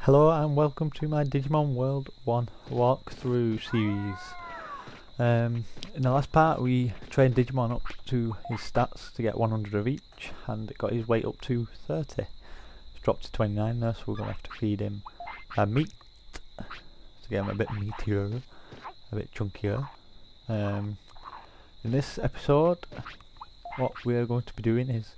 Hello and welcome to my Digimon World 1 walkthrough series. In the last part we trained Digimon up to his stats to get 100 of each, and it got his weight up to 30. It's dropped to 29 now, so we're going to have to feed him meat to get him a bit meatier, a bit chunkier. In this episode what we're going to be doing is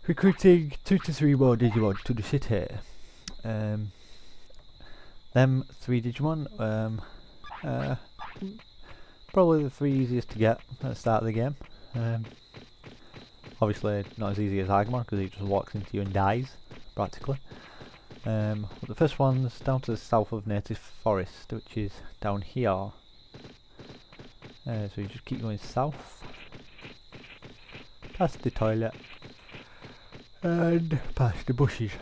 recruiting 2 to 3 more Digimon to the city. Them 3 Digimon, probably the 3 easiest to get at the start of the game. Obviously not as easy as Agumon because he just walks into you and dies, practically. But the first one's down to the south of Native Forest, which is down here. So you just keep going south, past the toilet, and past the bushes.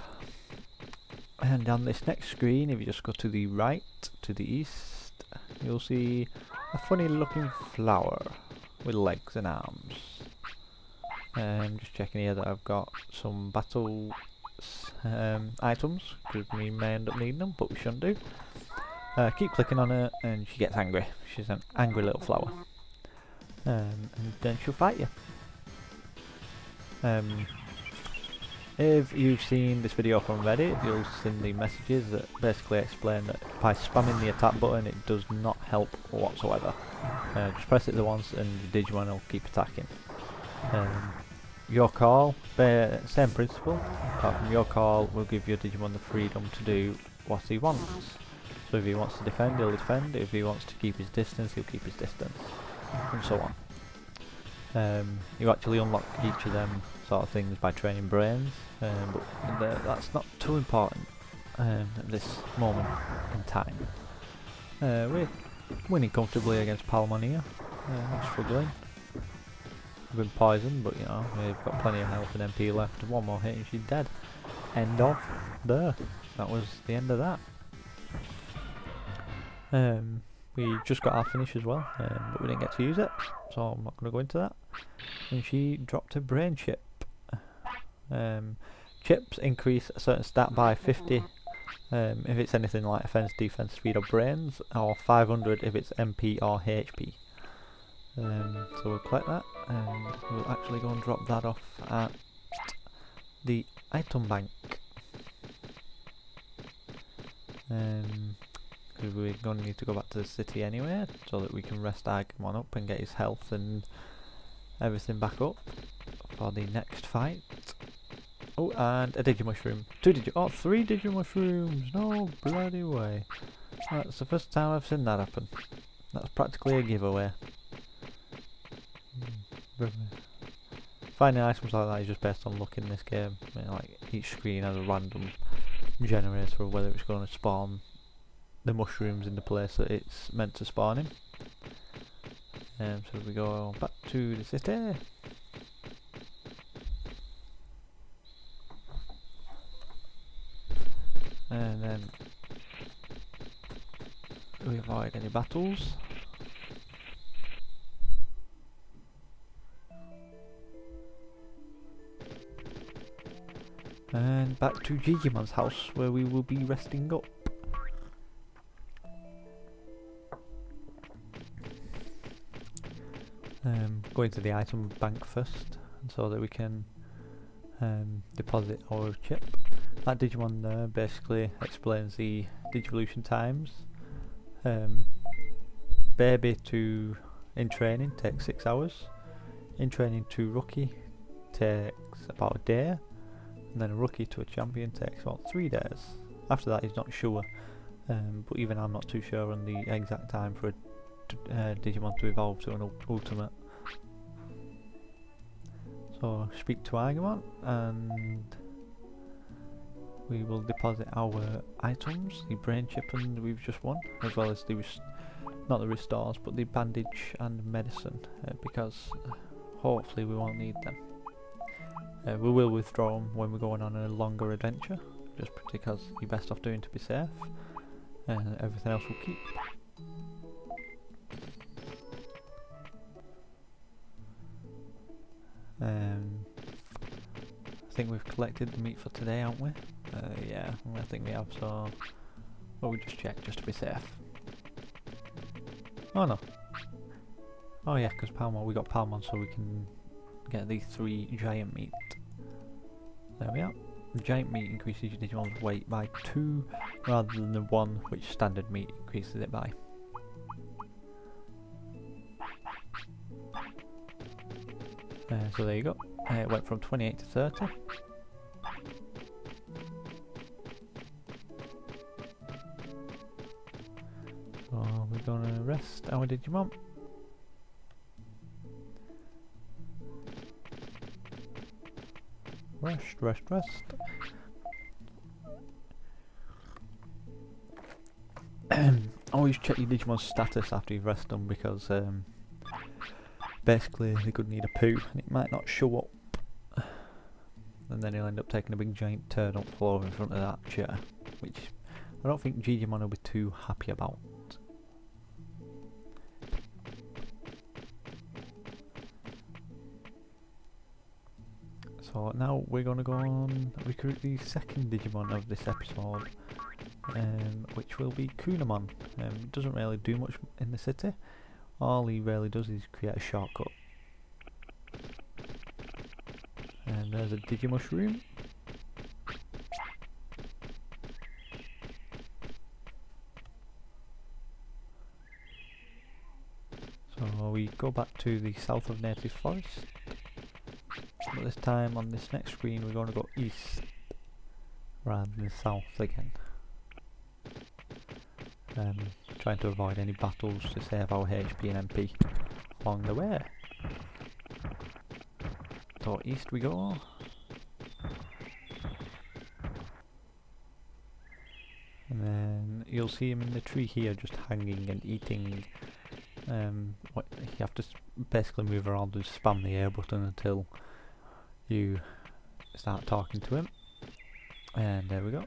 And on this next screen, if you just go to the right, to the east, you'll see a funny looking flower with legs and arms. Just checking here that I've got some battle items, because we may end up needing them, but we shouldn't do. Keep clicking on her and she gets angry. She's an angry little flower. And then she'll fight you. If you've seen this video from Reddit, you'll see the messages that basically explain that by spamming the attack button it does not help whatsoever. Just press it once and the Digimon will keep attacking. Your call, same principle, apart from your call will give your Digimon the freedom to do what he wants. So if he wants to defend, he'll defend. If he wants to keep his distance, he'll keep his distance, and so on. You actually unlock each of them sort of things by training brains, but that's not too important at this moment in time. We're winning comfortably against Palmon here. I'm struggling. I've been poisoned, but you know, we've got plenty of health and MP left. One more hit and she's dead. End of. There. That was the end of that. We just got our finish as well, but we didn't get to use it, so I'm not going to go into that. And she dropped a brain chip. Chips increase a certain stat by 50 if it's anything like offense, defense, speed or brains, or 500 if it's MP or HP. So we'll collect that and we'll actually go and drop that off at the item bank. Because we're going to need to go back to the city anyway, so that we can rest Agumon up and get his health and everything back up for the next fight. Oh, and a Digimushroom. 3 Digimushrooms! No bloody way. That's the first time I've seen that happen. That's practically a giveaway. Finding items like that is just based on luck in this game. I mean, like, each screen has a random generator of whether it's going to spawn the mushrooms in the place that it's meant to spawn in. So we go back to the city. And then we avoid any battles. And back to Digimon's house where we will be resting up. Going to the item bank first, so that we can deposit our chip. That Digimon there basically explains the Digivolution times. Baby to in training takes 6 hours. In training to rookie takes about a day, and then a rookie to a champion takes about 3 days. After that he's not sure, but even I'm not too sure on the exact time for a Digimon to evolve to an ultimate. So speak to Agumon and we will deposit our items, the brain chip and we've just won, as well as the not the restores but the bandage and medicine, because hopefully we won't need them. We will withdraw them when we're going on a longer adventure, just because you're best off doing to be safe, and everything else will keep. I think we've collected the meat for today, haven't we? Yeah, I think we have, so we'll just check just to be safe. Oh no. Oh yeah, because Palmon, we got Palmon, so we can get these 3 giant meat. There we are. Giant meat increases your Digimon's weight by 2 rather than the 1 which standard meat increases it by. So there you go. It went from 28 to 30. So we're gonna rest our Digimon. Rest. Always check your Digimon's status after you've rested them, because basically they could need a poo and it might not show up, and then he'll end up taking a big giant turn up floor in front of that chair, which I don't think Digimon will be too happy about. So now we're going to go on recruit the second Digimon of this episode, which will be Kunemon. He doesn't really do much in the city. All he really does is create a shortcut. And there's a Digimushroom. So we go back to the south of Native Forest. But this time on this next screen we're going to go east rather than south again. Trying to avoid any battles to save our HP and MP along the way. So east we go. And then you'll see him in the tree here just hanging and eating. You have to basically move around and spam the A button until you start talking to him. And there we go.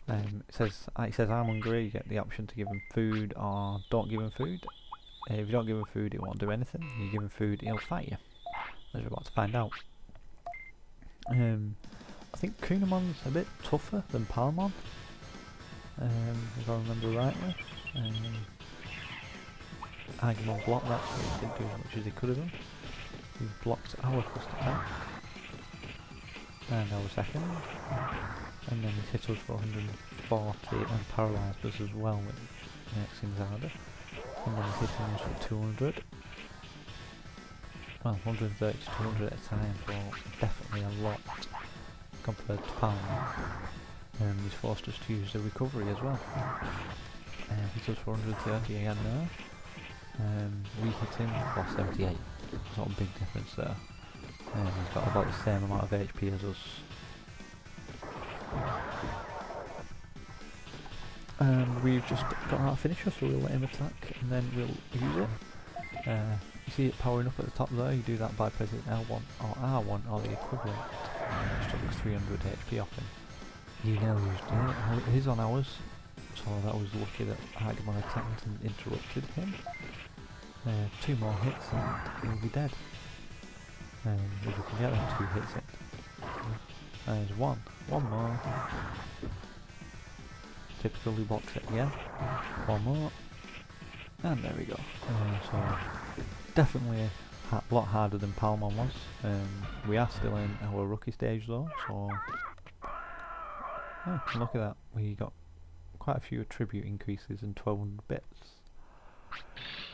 It says I'm hungry. You get the option to give him food or don't give him food. If you don't give him food, it won't do anything. If you give him food, he'll fight you, as we're about to find out. I think Kunemon's a bit tougher than Palmon, if I remember rightly. Digimon blocked that, so he didn't do as much as he could have done. He blocked our first attack and our second, and then he hit us for 140 and paralysed us as well, which makes things harder. And then he's hitting us for 200. Well, 130 to 200 at a time, so definitely a lot compared to Palmon. He's forced us to use the recovery as well. He does 430 again now. We hit him for 78. There's not a big difference there. He's got about the same amount of HP as us. We've just got our finisher, so we'll let him attack and then we'll use it. You see it powering up at the top there. You do that by pressing L1 or R1 or the equivalent. Just took 300 HP off him. He now used it. He's on ours, so that was lucky that Digimon attacked and interrupted him. 2 more hits and he'll be dead. If we can get them 2 hits in. There's one more. Typically blocks it again. One more. And there we go. So definitely a lot harder than Palmon was. We are still in our rookie stage though, so look at that. We got quite a few attribute increases and 1200 bits.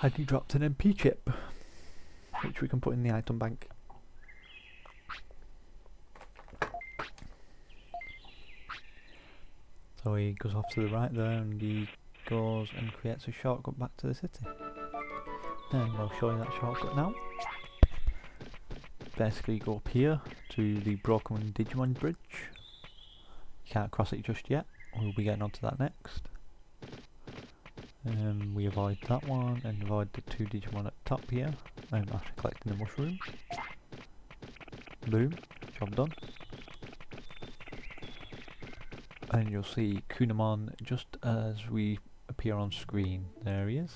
And he dropped an MP chip, which we can put in the item bank. So he goes off to the right there and he goes and creates a shortcut back to the city. And we'll show you that shortcut now. Basically go up here to the broken Digimon Bridge. You can't cross it just yet, we'll be getting onto that next. We avoid that one and avoid the 2 Digimon at the top here after collecting the mushroom. Boom, job done. And you'll see Kunemon just as we appear on screen. There he is.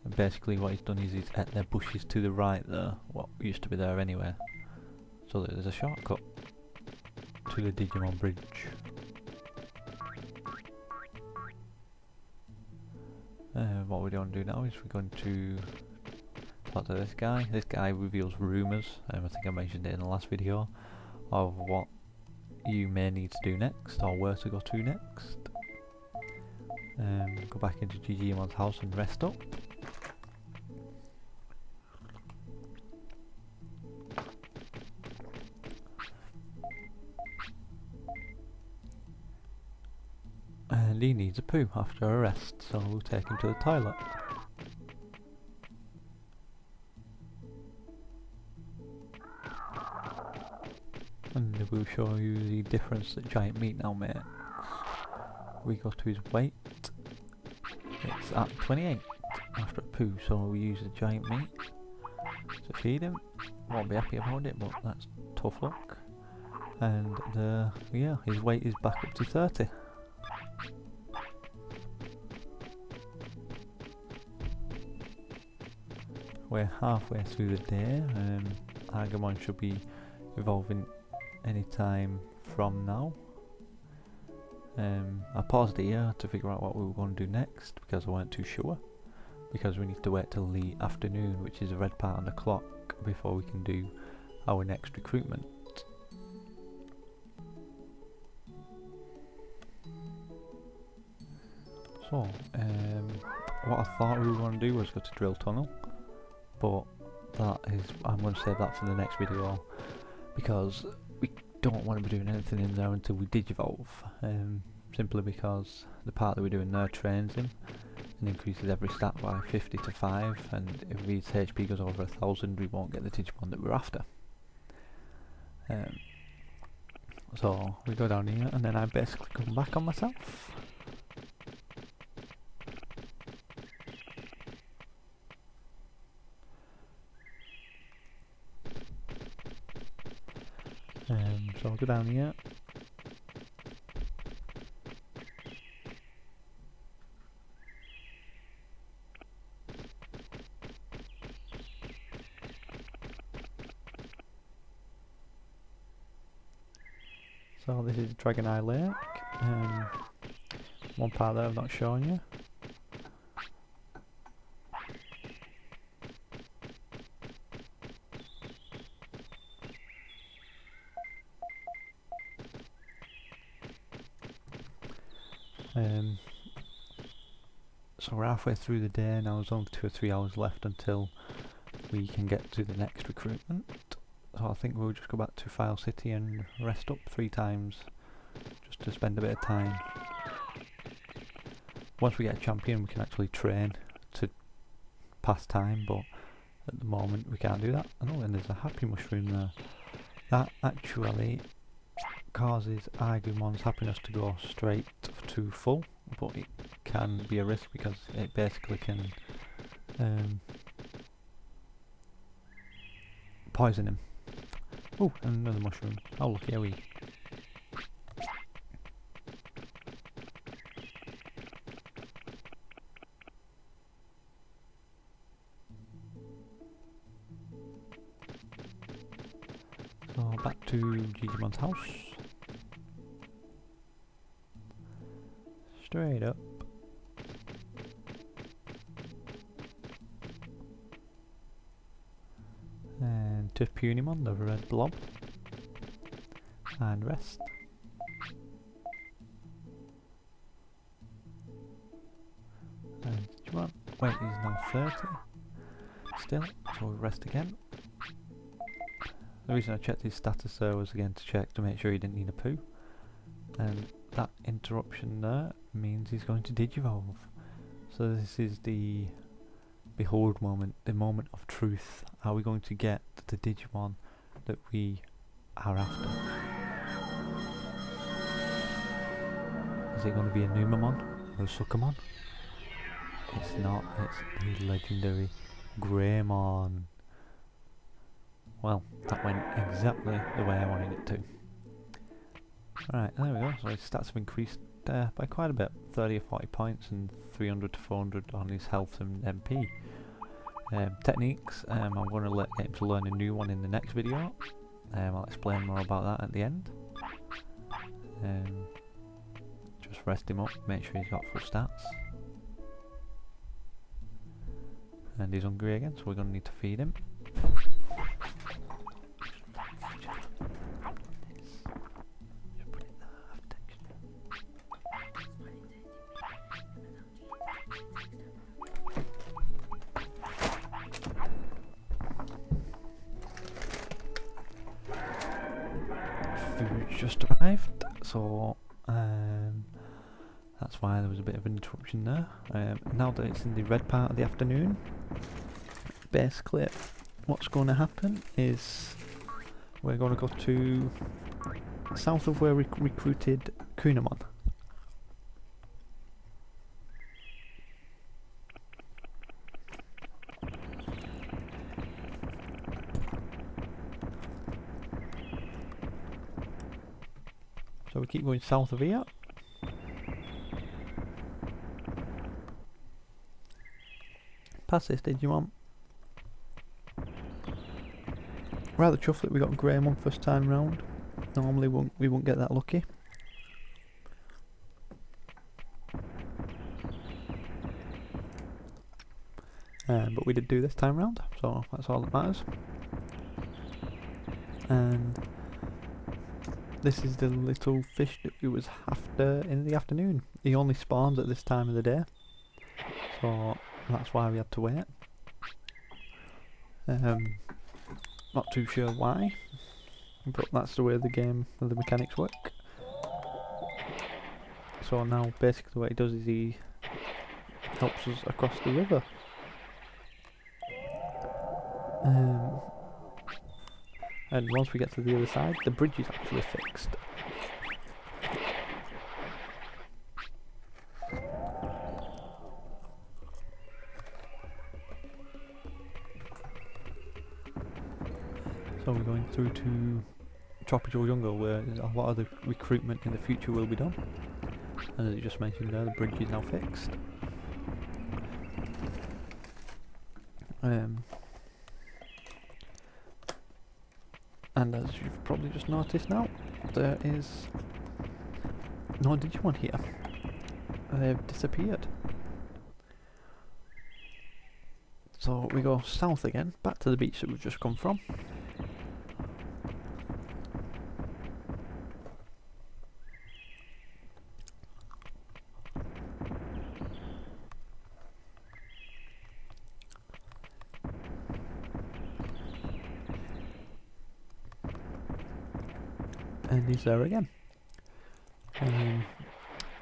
And basically what he's done is he's at the bushes to the right there, what used to be there anyway. So there's a shortcut to the Digimon Bridge. What we want to do now is we're going to talk to this guy. This guy reveals rumours, I think I mentioned it in the last video, of what you may need to do next, or where to go to next. Go back into Digimon's house and rest up. And he needs a poo after a rest, so we'll take him to the toilet. And we'll show you the difference that giant meat now makes. We go to his weight, it's at 28 after a poo, so we use the giant meat to feed him. Won't be happy about it, but that's tough luck. And yeah, his weight is back up to 30. We're halfway through the day. Agumon should be evolving any time from now. I paused it here to figure out what we were going to do next because I weren't too sure, because we need to wait till the afternoon, which is the red part on the clock, before we can do our next recruitment. So what I thought we were going to do was go to Drill Tunnel, but I'm going to save that for the next video because we don't want to be doing anything in there until we digivolve, simply because the part that we're doing there trains him and increases every stat by 50 to 5, and if his HP goes over 1000 we won't get the Digimon that we're after. So we go down here and then I basically come back on myself. So I'll go down here. So this is Dragon Eye Lake. One part that I've not shown you. So we're halfway through the day now, there's only 2 or 3 hours left until we can get to the next recruitment. So I think we'll just go back to File City and rest up 3 times, just to spend a bit of time. Once we get a champion we can actually train to pass time, but at the moment we can't do that. Oh, and there's a happy mushroom there. That actually causes Agumon's happiness to go straight to full, but it can be a risk because it basically can poison him. Oh, another mushroom. How lucky are we? So back to Digimon's house. Straight up. And to Kunemon, the red blob. And rest. And Digimon, weight is now 30. Still, so we rest again. The reason I checked his status there was again to check to make sure he didn't need a poo. And that interruption there means he's going to digivolve. So this is the behold moment, the moment of truth. Are we going to get the Digimon that we are after? Is it going to be a Numamon or a Sukamon? It's not, it's the legendary Greymon. Well, that went exactly the way I wanted it to. Alright, there we go. So his stats have increased by quite a bit, 30 or 40 points and 300 to 400 on his health and MP. Techniques, I'm going to get him to learn a new one in the next video. I'll explain more about that at the end. Just rest him up, make sure he's got full stats. And he's hungry again, so we're going to need to feed him. Food's just arrived, so that's why there was a bit of an interruption there. Now that it's in the red part of the afternoon, basically what's going to happen is we're going to go to south of where we recruited Kunemon. So we keep going south of here. Past this Digimon. Rather chuffed that we got Greymon first time round. Normally we won't get that lucky. But we did do this time round, so that's all that matters. And this is the little fish that we was after in the afternoon. He only spawns at this time of the day, so that's why we had to wait. Not too sure why, but that's the way the mechanics work. So now basically what he does is he helps us across the river. And once we get to the other side, the bridge is actually fixed. So we're going through to Tropical Jungle, where a lot of the recruitment in the future will be done. And as you just mentioned there, the bridge is now fixed. And as you've probably just noticed now, there is no Digimon here. They've disappeared. So we go south again, back to the beach that we've just come from. And he's there again.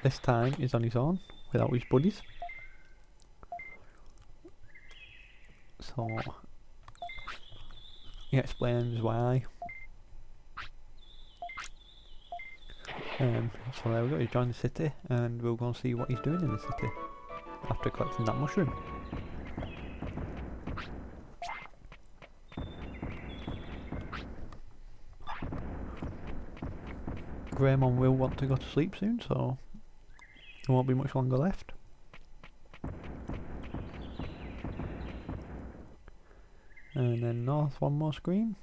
This time he's on his own, without his buddies. So he explains why. So there we go, he's joined the city, and we'll go and see what he's doing in the city after collecting that mushroom. Greymon will want to go to sleep soon, so there won't be much longer left. And then north, one more screen.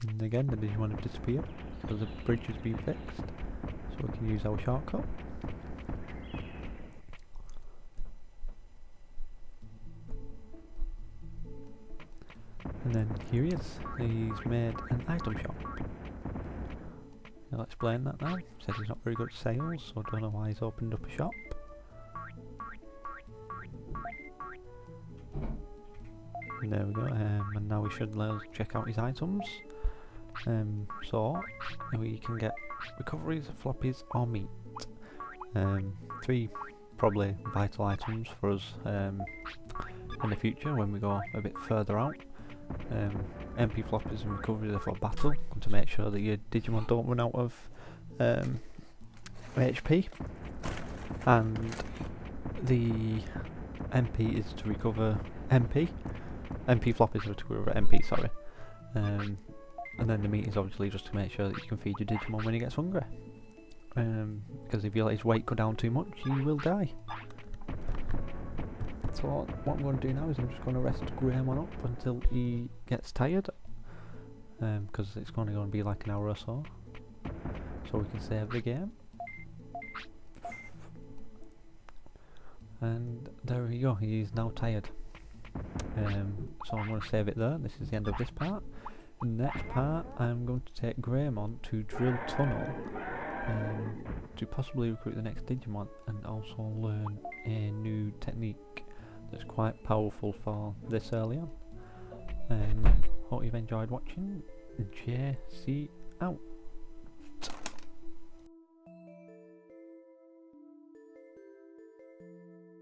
And again, the Digimon have disappeared, so the bridge has been fixed, so we can use our shortcut. And then here he is, he's made an item shop. I'll explain that now. Said he's not very good at sales, so I don't know why he's opened up a shop. And there we go, and now we should let us check out his items. So we can get recoveries, floppies or meat. 3 probably vital items for us in the future when we go a bit further out. MP floppies and recoveries are for battle, to make sure that your Digimon don't run out of HP, and the MP is to recover MP floppies are to recover MP, sorry. And then the meat is obviously just to make sure that you can feed your Digimon when he gets hungry, because if you let his weight go down too much, he will die. So what I'm going to do now is I'm just going to rest Greymon up until he gets tired, because it's only going to be like an hour or so. so we can save the game. And there we go, he's now tired. So I'm going to save it there. This is the end of this part. In the next part I'm going to take Greymon to drill tunnel to possibly recruit the next Digimon, and also learn a new technique that's quite powerful for this early on. Hope you've enjoyed watching. JC out.